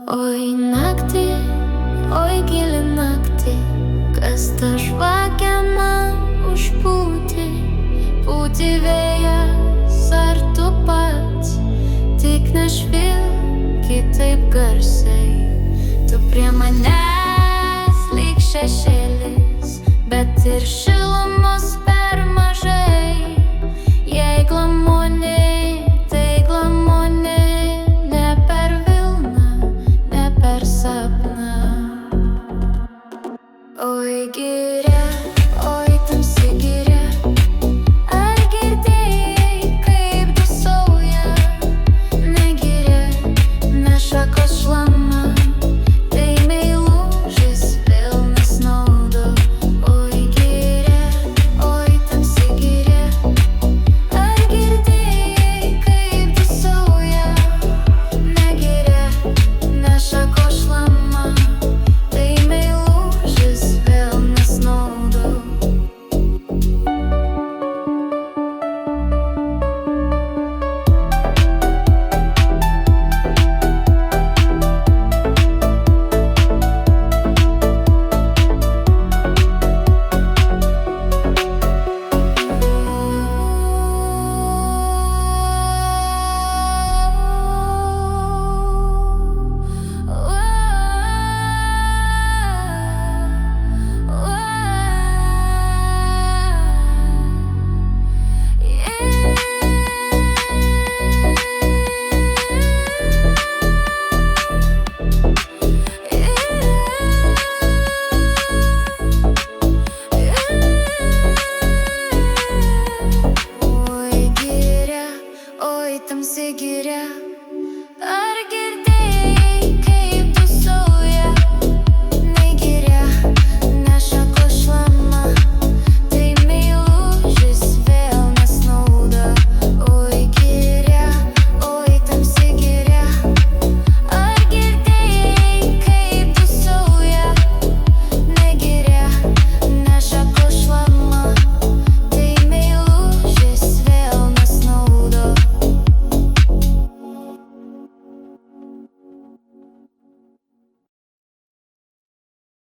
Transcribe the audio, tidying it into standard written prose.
Oi naktį, oi gili naktį, kas ta žvakė man užpūti? Pūti vėjas ar tu pats, tik nešvilk kitaip garsiai. Tu prie manęs lyg šešėlis, bet ir